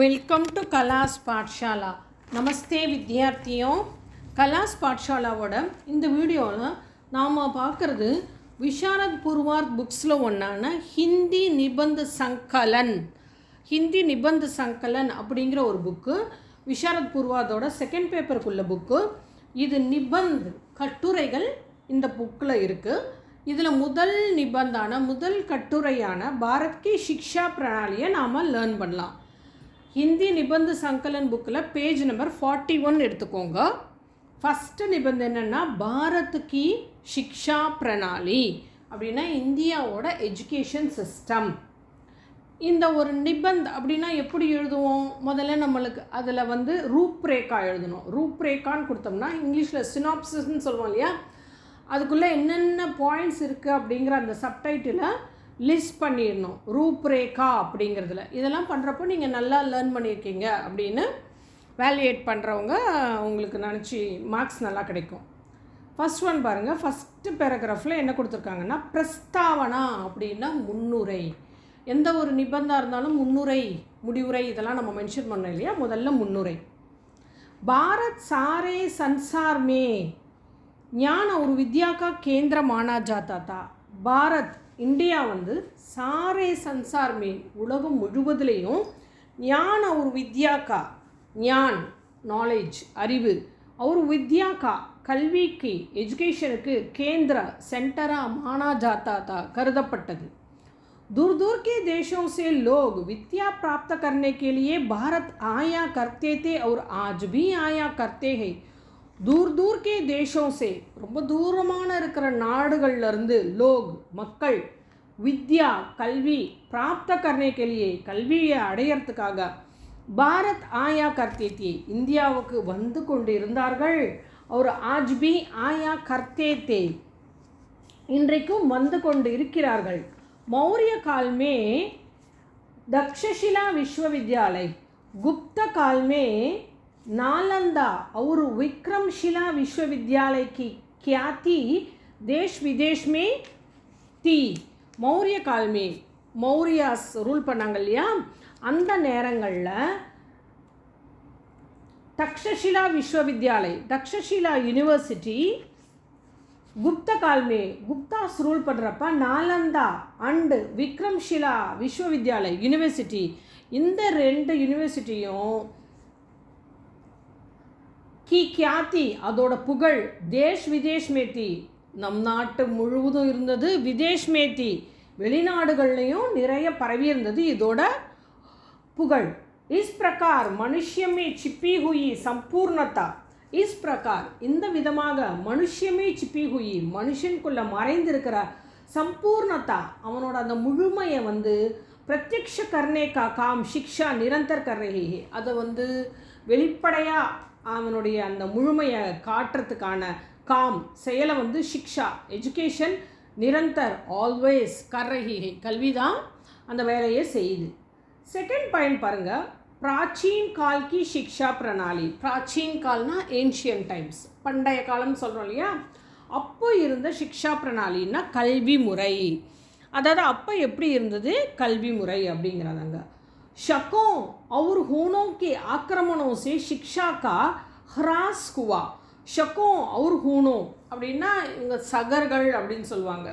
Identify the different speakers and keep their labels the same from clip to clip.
Speaker 1: Welcome to கலாஸ் Pathshala. நமஸ்தே வித்யார்த்தியோம். கலாஸ் பாட்ஷாலாவோட இந்த வீடியோவில் நாம் பார்க்குறது விஷாரத் புர்வார்த் புக்ஸில் ஒன்றான ஹிந்தி நிபந்த சங்கலன் அப்படிங்கிற ஒரு புக்கு. விஷாரத் புர்வார்த்தோட செகண்ட் பேப்பருக்குள்ள புக்கு இது. நிபந்த் கட்டுரைகள் இந்த புக்கில் இருக்குது. இதில் முதல் கட்டுரையான பாரத் கி சிக்ஷா பிரணாலியை நாம் லேர்ன் பண்ணலாம். ஹிந்தி நிபந்த சங்கலன் புக்கில் பேஜ் நம்பர் 41 எடுத்துக்கோங்க. ஃபஸ்ட்டு நிபந்தம் என்னென்னா பாரத் கி சிக்ஷா பிரணாலி அப்படின்னா இந்தியாவோட எஜுகேஷன் சிஸ்டம். இந்த ஒரு நிபந்த் அப்படின்னா எப்படி எழுதுவோம்? முதல்ல நம்மளுக்கு அதில் ரூப்ரேக்கா எழுதணும். ரூப்ரேக்கான்னு கொடுத்தோம்னா இங்கிலீஷில் சினாப்சிஸ்ன்னு சொல்லுவோம் இல்லையா, அதுக்குள்ளே என்னென்ன பாயிண்ட்ஸ் இருக்குது அப்படிங்கிற அந்த சப்டைட்டிலை லிஸ்ட் பண்ணிடணும் ரூப்ரேக்கா அப்படிங்கிறதுல. இதெல்லாம் பண்ணுறப்போ நீங்கள் நல்லா லேர்ன் பண்ணியிருக்கீங்க அப்படின்னு வேல்யூவேட் பண்ணுறவங்க உங்களுக்கு நினச்சி மார்க்ஸ் நல்லா கிடைக்கும். ஃபஸ்ட் ஒன் பாருங்கள். ஃபஸ்ட்டு பேராகிராஃபில் என்ன கொடுத்துருக்காங்கன்னா பிரஸ்தாவனா அப்படின்னா முன்னுரை. எந்த ஒரு நிபந்தா இருந்தாலும் முன்னுரை முடிவுரை இதெல்லாம் நம்ம மென்ஷன் பண்ணோம் இல்லையா. முதல்ல முன்னுரை. பாரத் சாரே சன்சார் மே ஞான ஒரு வித்யா கா கேந்திர மானா ஜாத்தா தா. பாரத் இந்தியா சாரே சன்சார் மே உலகம் முழுவதுலேயும் ஞான ஒரு வித்யாக்கா ஞான் நாலேஜ் அறிவு और विद्या का कल्वी की एजुकेशनुக்கு केंद्र सेंटरा माना जाता था கருதப்பட்டது. दूर दूर के देशों से लोग विद्या प्राप्त करने के लिए भारत आया करते थे और आज भी आया करते हैं. दूर दूर के देशों से ரொம்ப தூரமான இருக்கிற நாடுகள்லேருந்து லோக் மக்கள் வித்யா கல்வி பிராப்த கர்னே के लिए கல்வியை அடையறதுக்காக பாரத் ஆயா கர்த்தே தே இந்தியாவுக்கு வந்து கொண்டிருந்தார்கள். और आज भी आया करते थे இன்றைக்கும் வந்து கொண்டு இருக்கிறார்கள். मौर्य काल में तक्षशिला विश्वविद्यालय, गुप्त काल में नालंदा और विक्रमशिला विश्वविद्यालय की ख्याति देश विदेश में थी. मौर्य काल में मौर्यास रूल பண்ணாங்க இல்லையா, அந்த நேரங்களில் तक्षशिला विश्वविद्यालय तक्षशिला यूनिवर्सिटी, गुप्त काल में गुप्तास रूल பண்ணுறப்ப नालंदा அண்டு விக்ரம்ஷிலா விஸ்வவித்யாலய் யூனிவர்சிட்டி, இந்த ரெண்டு யூனிவர்சிட்டியும் की ख्याति அதோட புகழ் தேஷ் விதேஷ் மேத்தி நம் நாட்டு முழுவதும் இருந்தது, விதேஷ் மேத்தி வெளிநாடுகள்லையும் நிறைய பரவி இருந்தது இதோட புகழ். इस प्रकार मनुष्य में छिपी हुई संपूर्णता, इस प्रकार இந்த விதமாக மனுஷ்ய में छिपी हुई மனுஷனுக்குள்ள மறைந்திருக்கிற संपूर्णता அவனோட அந்த முழுமையை प्रत्यक्ष करने का काम शिक्षा निरंतर कर रही है. அதை வெளிப்படையாக அவனுடைய அந்த முழுமையை காட்டுறதுக்கான காம் செயலை சிக்ஷா எஜுகேஷன் நிரந்தர் ஆல்வேஸ் கர் ரஹி ஹை கல்வி தான் அந்த வேலையை செய்யுது. செகண்ட் பாயிண்ட் பாருங்கள். பிராச்சீன் கால் கி சிக்ஷா பிரணாலி. பிராச்சீன் கால்னா ஏன்ஷியன் டைம்ஸ், பண்டைய காலம்னு சொல்கிறோம் இல்லையா. அப்போ இருந்த சிக்ஷா பிரணாலின்னா கல்வி முறை. அதாவது அப்போ எப்படி இருந்தது கல்வி முறை அப்படிங்கிறதாங்க. शकों और हूणों के आक्रमणों से शिक्षा का ह्रास हुआ. ஷக்கோं और हूणों அப்படின்னா இங்கே சகர்கள் அப்படின்னு சொல்லுவாங்க.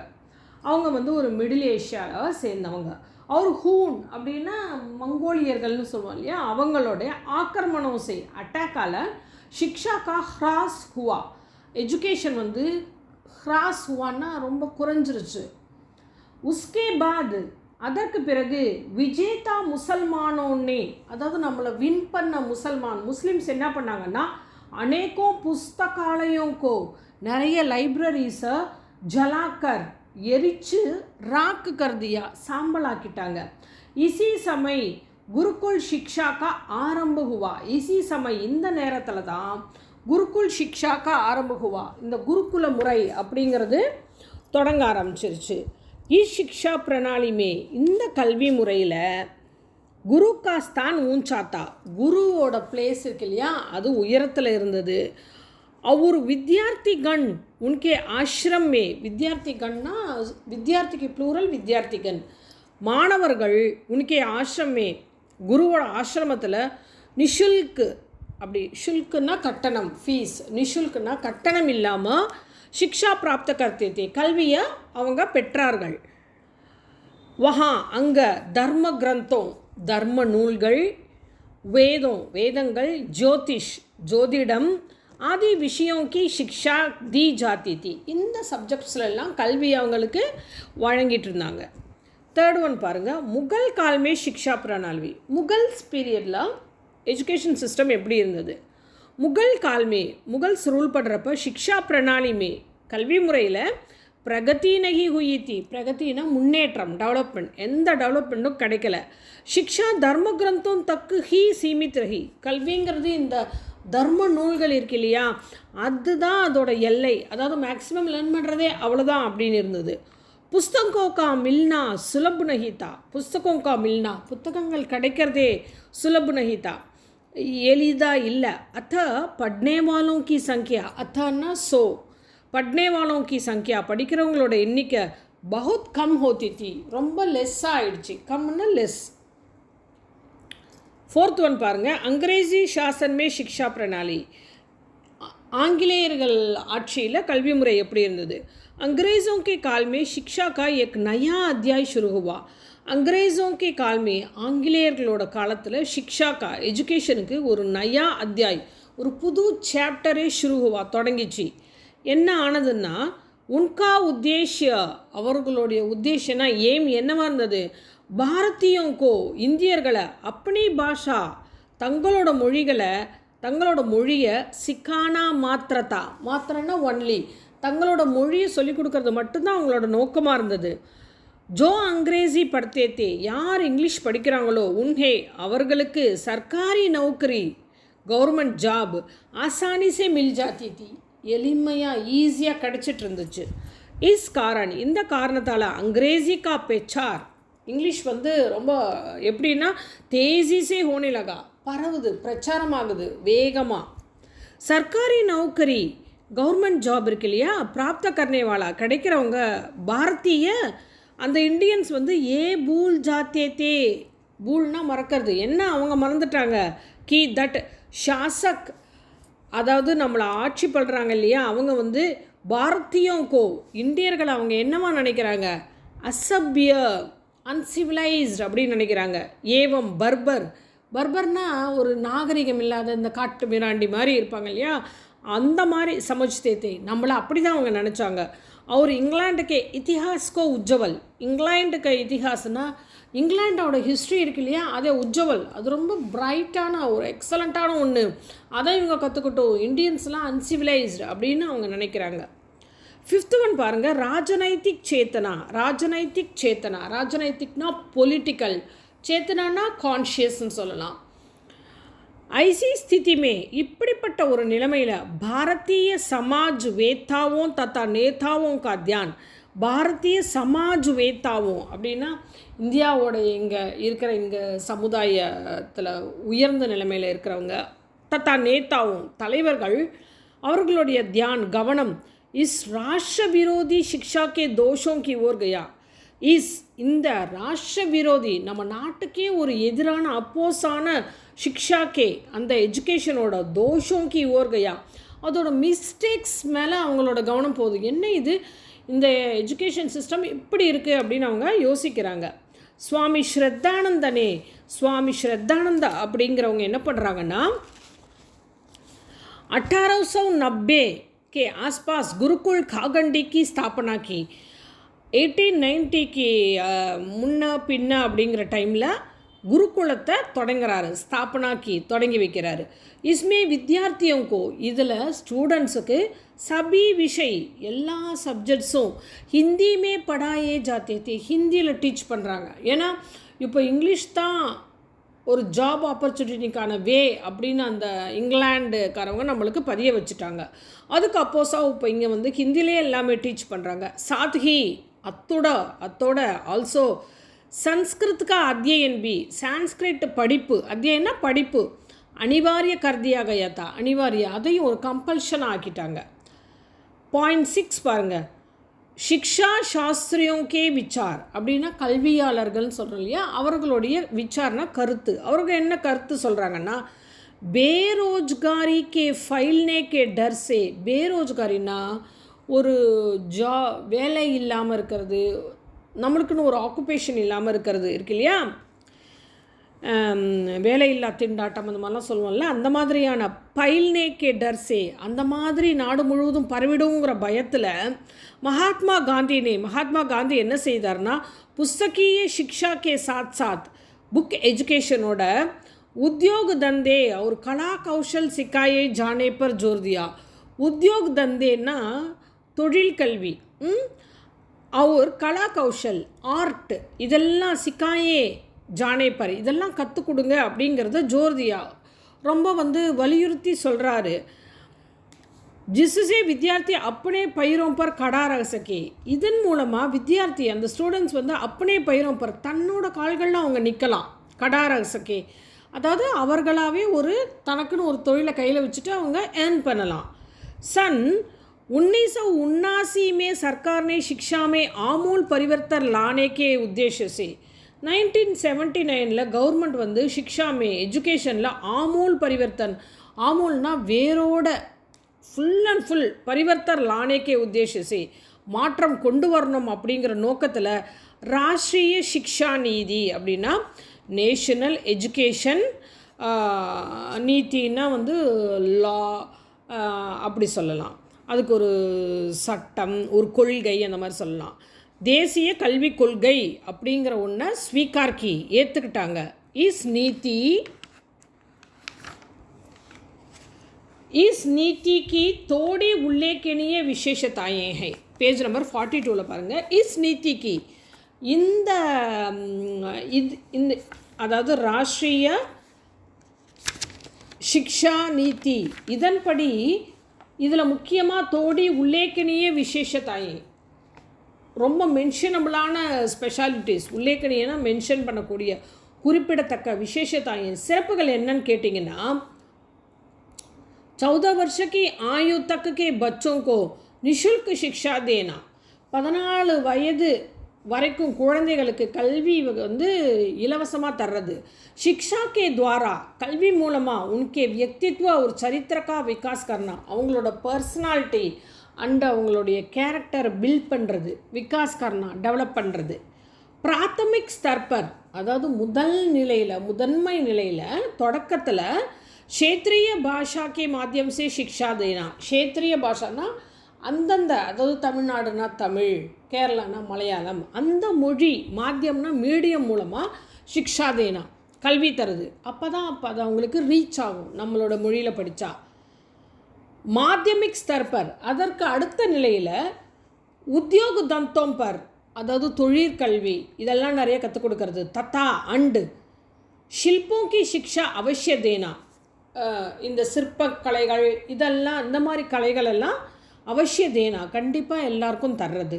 Speaker 1: அவங்க ஒரு மிடில் ஏஷியாவை சேர்ந்தவங்க. और ஹூன் அப்படின்னா மங்கோலியர்கள்னு சொல்லுவோம் இல்லையா, அவங்களுடைய ஆக்கிரமணம் செய் அட்டாக்கால் शिक्षा का ह्रास हुआ எஜுகேஷன் ह्रास हुआன்னா ரொம்ப குறைஞ்சிருச்சு. उसके बाद அதற்கு பிறகு விஜேதா முசல்மானோன்னே, அதாவது நம்மளை வின் பண்ண முஸ்லிம்ஸ் என்ன பண்ணாங்கன்னா அநேகோ புஸ்தகாலயோங்கோ நிறைய லைப்ரரிஸை ஜலாக்கர் எரிச்சு ராக்கு கர்தியா சாம்பலாக்கிட்டாங்க. இசி சமய குருகுல் சிக்ஷா கா ஆரம்ப ஹுவா. இசி சமய இந்த நேரத்தில் தான் குருகுல் சிக்ஷா கா ஆரம்ப ஹுவா, இந்த குருகுல முறை அப்படிங்கிறது தொடங்க ஆரம்பிச்சிருச்சு. शिक्षा प्रणाली में இந்த கல்வி முறையில் குரு கா ஸ்தான் ஊஞ்சாத்தா, குருவோட பிளேஸ் இருக்கு இல்லையா அது உயரத்தில் இருந்தது. और विद्यार्थीगण उनके आश्रम में, विद्यार्थीगणना विद्यार्थी की प्लूरल विद्यार्थीगण, மாணவர்கள் उनके आश्रम में குருவோட ஆசிரமத்தில் நிஷுல்க்கு, அப்படி ஷுல்க்குன்னா கட்டணம், ஃபீஸ், நிஷுல்க்குன்னா கட்டணம் இல்லாமல் சிக்ஷா பிராப்த கர்த்தே, கல்வியை அவங்க பெற்றார்கள். வஹா, அங்கே தர்ம கிரந்தம், தர்ம நூல்கள், வேதங்கள், ஜோதிஷ், ஜோதிடம், ஆதி விஷயோங்கி சிக்ஷா தி ஜாதி தி, இந்த சப்ஜெக்ட்ஸ்லாம் கல்வி அவங்களுக்கு வழங்கிட்டு இருந்தாங்க. தேர்ட் ஒன் பாருங்கள், முகல் கால்மே சிக்ஷா பிரணாலி. முகல்ஸ் பீரியடில் எஜுகேஷன் சிஸ்டம் எப்படி இருந்தது? முகல் கால்மே, முகல்ஸ் ரூல் பண்ணுறப்ப சிக்ஷா பிரணாலிமே, கல்வி முறையில் பிரகதி நகி ஹுயி தி, பிரகத்தினா முன்னேற்றம், டெவலப்மெண்ட், எந்த டெவலப்மெண்ட்டும் கிடைக்கல. சிக்ஷா தர்ம கிரந்தம் தக்கு ஹி சீமித் ரஹி, கல்விங்கிறது இந்த தர்ம நூல்கள் இருக்கு இல்லையா, அதுதான் அதோட எல்லை, அதாவது மேக்ஸிமம் லேர்ன் பண்ணுறதே அவ்வளோதான் அப்படின்னு இருந்தது. புஸ்தகோं का मिलना सुलभ नहीं था, புஸ்தகோं का मिलना, புத்தகங்கள் கிடைக்கிறதே सुलभ नहीं था, எளிதா இல்லை. அத்த पढ़ने वालों की संख्या, अथना सो, पढ़ने वालों की संख्या, படிக்கிறவங்களோட எண்ணிக்கை बहुत कम होती थी, ரொம்ப லெஸ்ஸாக ஆயிடுச்சு. கம்னா லெஸ். फोर्थ वन பாருங்கள், अंग्रेजी शासन में शिक्षा प्रणाली, ஆங்கிலேயர்கள் ஆட்சியில் கல்வி முறை எப்படி இருந்தது? अंग्रेज़ों के काल में शिक्षा का एक नया अध्याय शुरू हुआ. अंग्रेज़ों के काल में, ஆங்கிலேயர்களோட காலத்தில் शिक्षा का, எஜுகேஷனுக்கு ஒரு நயா அத்தியாய், ஒரு புது சாப்டரே शुरू हुआ, தொடங்கிச்சு. என்ன ஆனதுன்னா, உன்கா உத்தேஷ்ய, அவர்களுடைய உத்தேசனா ஏம் என்னவாக இருந்தது? பாரதியோங்கோ, இந்தியர்களை, அப்பனி பாஷா, தங்களோட மொழியை சிக்கானா மாத்திரத்தா, மாத்திரன்னா ஒன்லி, தங்களோட மொழியை சொல்லிக் கொடுக்கறது மட்டும்தான் அவங்களோட நோக்கமாக இருந்தது. ஜோ அங்கிரேசி படுத்தேத்தே, யார் இங்கிலீஷ் படிக்கிறாங்களோ உன்ஹே, அவர்களுக்கு சர்க்காரி நௌக்கரி, கவர்மெண்ட் ஜாப் ஆசானிசே மில் ஜாத்தி தி, எளிமையாக ஈஸியாக கிடச்சிட்டு இருந்துச்சு. இஸ் காரண், இந்த காரணத்தால் அங்கிரேசி கா பெச்சார், இங்கிலீஷ் ரொம்ப எப்படின்னா தேசிசே ஹோனே லகா, பரவுது, பிரச்சாரமாகுது வேகமாக. சர்க்காரி நௌக்கரி, கவர்மெண்ட் ஜாப் இருக்கு இல்லையா, பிராப்த கர்னேவாலா, கிடைக்கிறவங்க பாரதிய, அந்த இண்டியன்ஸ் ஏ பூல் ஜாத்தே, பூல்னா மறக்கிறது, என்ன அவங்க மறந்துட்டாங்க, கி தட் ஷாசக், அதாவது நம்மளை ஆட்சி பண்ணுறாங்க இல்லையா, அவங்க பாரதியோங்கோ, இந்தியர்களை அவங்க என்னவா நினைக்கிறாங்க? அசபிய, அன்சிவிலைஸ்ட் அப்படின்னு நினைக்கிறாங்க. ஏவம் பர்பர்னா ஒரு நாகரிகம் இல்லாத இந்த காட்டு மிராண்டி மாதிரி இருப்பாங்க இல்லையா, அந்த மாதிரி சமஜ்தே, நம்மளை அப்படி தான் அவங்க நினச்சாங்க. அவர் இங்கிலாண்டுக்கே இத்திஹாஸ்கோ உஜ்ஜவல், இங்கிலாண்டுக்கு இத்திஹாஸ்னா இங்கிலாண்டோட ஹிஸ்ட்ரி இருக்கு இல்லையா, அதே உஜ்ஜவல், அது ரொம்ப பிரைட்டான ஒரு எக்ஸலண்ட்டான ஒன்று, அதை இவங்க கற்றுக்கிட்டோம். இண்டியன்ஸ்லாம் அன்சிவிலைஸ்டு அப்படின்னு அவங்க நினைக்கிறாங்க. ஃபிஃப்த் ஒன் பாருங்கள், ராஜநைத்திக் சேத்தனா, ராஜநைத்திக்னா பொலிட்டிக்கல், சேத்தனானா கான்ஷியஸ்ன்னு சொல்லலாம். ஐசி ஸ்திதிமே, இப்படிப்பட்ட ஒரு நிலைமையில் பாரதிய சமாஜ் வேத்தாவும் தத்தா நேதாவும் கா தியான், பாரதிய சமாஜ் வேத்தாவும் அப்படின்னா இந்தியாவோட இங்கே சமுதாயத்தில் உயர்ந்த நிலைமையில் இருக்கிறவங்க, தத்தா நேதாவும் தலைவர்கள், அவர்களுடைய தியான் கவனம் இஸ் ராஷ்டிர விரோதி சிக்ஷா கே தோஷோं की ओर गया. இந்த ராஷ்டிர விரோதி, நம்ம நாட்டுக்கே ஒரு எதிரான அப்போஸான சிக்ஷாக்கே, அந்த எஜுகேஷனோட தோஷோं की ओर गया, அதோட மிஸ்டேக்ஸ் மேலே அவங்களோட கவனம் போகுது. என்ன இது, இந்த எஜுகேஷன் சிஸ்டம் இப்படி இருக்குது அப்படின்னு அவங்க யோசிக்கிறாங்க. சுவாமி ஸ்ரத்தானந்தா அப்படிங்கிறவங்க என்ன பண்ணுறாங்கன்னா, 1890 के आसपास गुरुकुल खागंडी की स्थापना की. 1890 முன்ன பின்ன அப்படிங்கிற டைமில் குருகுலத்தை தொடங்குறாரு, ஸ்தாபனாக்கி தொடங்கி வைக்கிறாரு. இஸ்மே வித்யார்த்தியோங்கோ, இதில் ஸ்டூடெண்ட்ஸுக்கு சபி விஷய், எல்லா சப்ஜெக்ட்ஸும் ஹிந்திமே படாயே ஜாத்தே, ஹிந்தியில் டீச் பண்ணுறாங்க. ஏன்னா இப்போ இங்கிலீஷ் தான் ஒரு ஜாப் ஆப்பர்ச்சுனிட்டிக்கான வே அப்படின்னு அந்த இங்கிலாண்டுக்காரவங்க நம்மளுக்கு பதிய வச்சுட்டாங்க. அதுக்கு அப்போஸாக இப்போ இங்கே ஹிந்திலே எல்லாமே டீச் பண்ணுறாங்க. சாத்ஹி, அத்தோட ஆல்சோ சன்ஸ்கிருத்துக்கா அத்தியன் பி, சான்ஸ்கிரிட் படிப்பு, அத்தியன்னா படிப்பு, அனிவாரிய கர்தியாக யாத்தா, அனிவாரிய, அதையும் ஒரு கம்பல்ஷன் ஆக்கிட்டாங்க. 0.6 பாருங்கள், शिक्षा शास्त्रियों के विचार அப்படின்னா கல்வியாளர்கள்னு சொல்கிறோம் இல்லையா, அவர்களுடைய விசார்னா கருத்து. அவர்கள் என்ன கருத்து சொல்கிறாங்கன்னா, बेरोजगारी के फैलने के डर से, बेरोजगारीனா ஒரு வேலை இல்லாமல் இருக்கிறது, நம்மளுக்குன்னு ஒரு ஆக்குபேஷன் இல்லாமல் இருக்கிறது இருக்கு இல்லையா, வேலையில்லா திண்டாட்டம் அந்த மாதிரிலாம் சொல்லுவோம்ல, அந்த மாதிரியான பைல்னே கே டர்ஸே, அந்த மாதிரி நாடு முழுவதும் பரவிடுங்கிற பயத்தில் மகாத்மா காந்தி என்ன செய்தார்னா, புஸ்தகீய शिक्षा के साथ साथ புக் எஜுகேஷனோட उद्योग धंधे और कला कौशल सिखाए जाने पर जोर दिया. उद्योग धंधेना தொழில் கல்வி और कला कौशल ஆர்ட் இதெல்லாம் சிக்காயே ஜானே பர் இதெல்லாம் கற்றுக் கொடுங்க அப்படிங்கிறத ஜோர்தியா ரொம்ப வலியுறுத்தி சொல்கிறாரு. जिससे विद्यार्थी अपने पैरों पर खड़ा रह सके, இதன் மூலமாக வித்தியார்த்தி அந்த ஸ்டூடெண்ட்ஸ் अपने पैरों पर தன்னோட கால்களில் அவங்க நிற்கலாம். கடா ரह सके அதாவது அவர்களாகவே தனக்குன்னு ஒரு தொழிலை கையில் வச்சுட்டு அவங்க ஏர்ன் பண்ணலாம். सन 1979 में सरकार ने शिक्षा में आमूल परिवर्तन लाने के उद्देश्य से 1979 கவர்மெண்ட் शिक्षा में எஜுகேஷனில் ஆமூல் பரிவர்த்தன், ஆமூல்னா வேரோட full and full, Parivartan லானே K உத்தேஷ से மாற்றம் கொண்டு வரணும் அப்படிங்கிற நோக்கத்தில் ராஷ்ட்ரிய சிக்ஷா நீதி அப்படின்னா நேஷனல் எஜுகேஷன் நீதினா லா அப்படி சொல்லலாம், அதுக்கு ஒரு சட்டம் ஒரு கொள்கை அந்த மாதிரி சொல்லலாம். தேசிய கல்விக் கொள்கை அப்படிங்கிற ஒன்றை ஸ்வீகார்கி ஏற்றுக்கிட்டாங்க. इस नीति की थोड़ी उल्लेखनीय विशेषताएं हैं. पेज नंबर 42 பாருங்கள். इस नीति की இந்த அதாவது ராஷ்ட்ரிய சிக்ஷா நீதி இதன்படி இதில் முக்கியமாக தோடி உல்லேக்கணிய விசேஷத்தாயே ரொம்ப மென்ஷனபிளான ஸ்பெஷாலிட்டிஸ், உல்லேக்கணியனா மென்ஷன் பண்ணக்கூடிய குறிப்பிடத்தக்க விசேஷத்தாயே சிறப்புகள் என்னன்னு கேட்டிங்கன்னா, 14 वर्ष की आयु तक के बच्चों को निःशुल्क शिक्षा देना, 14 வயது வரைக்கும் குழந்தைகளுக்கு கல்வி இலவசமாக தர்றது. शिक्षा के द्वारा கல்வி மூலமாக उनके व्यक्तित्व और चरित्र का विकास करना, அவங்களோட பர்சனாலிட்டி அண்ட் அவங்களுடைய கேரக்டர் பில்ட் பண்ணுறது, விகாஸ் கர்னா டெவலப் பண்ணுறது. பிராத்தமிக் ஸ்தர்பர் அதாவது முதன்மை நிலையில் தொடக்கத்தில் क्षेत्रीय भाषा के माध्यम से शिक्षा देना, क्षेत्रीय भाषाना அந்தந்த அதாவது தமிழ்நாடுனா தமிழ், கேரளானா மலையாளம், அந்த மொழி மாத்தியம்னா மீடியம் மூலமாக சிக்ஷா தேனா கல்வி தருது. அப்போ அது அவங்களுக்கு ரீச் ஆகும் நம்மளோட மொழியில் படித்தா. மாத்தியமிக் ஸ்தர்பர் அதற்கு அடுத்த நிலையில் உத்தியோக தந்தோம் பர் அதாவது தொழிற்கல்வி இதெல்லாம் நிறைய கற்றுக் கொடுக்கறது. தத்தா அண்டு ஷில்போं की शिक्षा அவசிய தேனா, இந்த சிற்ப கலைகள் இதெல்லாம் இந்த மாதிரி கலைகள் எல்லாம் அவசிய தேனா கண்டிப்பாக எல்லாருக்கும் தர்றது.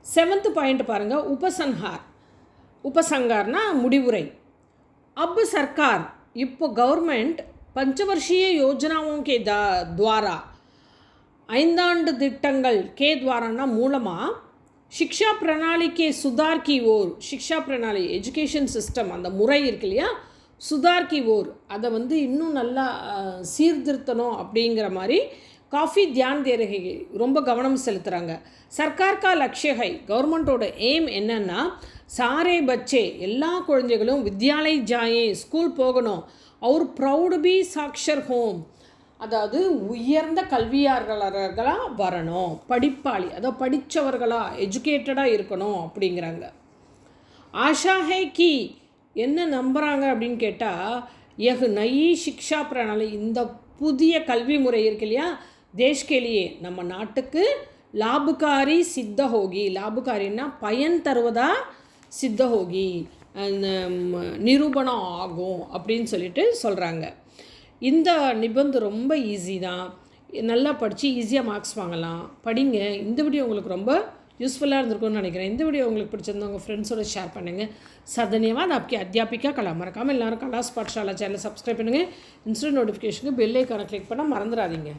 Speaker 1: 7th பாயிண்ட் பாருங்கள். உபசங்கார்னா முடிவுரை. अब सरकार இப்போ கவர்மெண்ட் पंचवर्षीय योजनाओं के द्वारा 5 ஆண்டு திட்டங்கள் के द्वाराना மூலமாக शिक्षा प्रणाली के सुधार की ओर, शिक्षा प्रणाली एजुकेशन सिस्टम அந்த முறை இருக்கு இல்லையா, சுதார் की ओर அதை இன்னும் நல்லா சீர்திருத்தணும் அப்படிங்கிற மாதிரி काफ़ी ध्यान दे रहे हैं, ரொம்ப கவனம் செலுத்துகிறாங்க. சர்க்கார் கா லக்ஷ்ய ஹை, கவர்மெண்ட்டோட எய்ம் என்னன்னா, சாரே பச்சே எல்லா குழந்தைகளும் வித்யாலய் ஜாயே ஸ்கூல் போகணும், அவர் ப்ரௌடு பி சாக்ஷர் ஹோம் அதாவது உயர்ந்த கல்வியாளர்களாக வரணும், படிப்பாளி அதாவது படித்தவர்களாக எஜுகேட்டடாக இருக்கணும் அப்படிங்கிறாங்க. ஆஷா ஹே கி என்ன நம்புகிறாங்க அப்படின்னு கேட்டால், யஹ் நயி சிக்ஷா பிரணாலி இந்த புதிய கல்வி முறை இருக்கு இல்லையா, தேஷ்கேலியே நம்ம நாட்டுக்கு லாபுகாரி சித்த ஹோகி, லாபுகாரின்னா பயன் தருவதா சித்த ஹோகி நிரூபணம் ஆகும் அப்படின்னு சொல்கிறாங்க. இந்த நிபந்தம் ரொம்ப ஈஸி தான், நல்லா படித்து ஈஸியாக மார்க்ஸ் வாங்கலாம். படிங்க. இந்த வீடியோ உங்களுக்கு ரொம்ப यूज़फुल இருந்திருக்கும்னு நினைக்கிறேன். இந்த வீடியோ உங்களுக்கு பிடிச்சிருந்தா உங்கள் ஃப்ரெண்ட்ஸோட ஷேர் பண்ணுங்கள். धन्यवाद. आपकी अध्यापिका कला मरकाम எல்லாரும் கலாஸ் பாடசாலா சேனலை சப்ஸ்கிரைப் பண்ணுங்கள். இன்ஸ்டன்ட் நோட்டிஃபிகேஷனுக்கு பெல் ஐக்கானை கிளிக் பண்ண மறந்துடாதீங்க.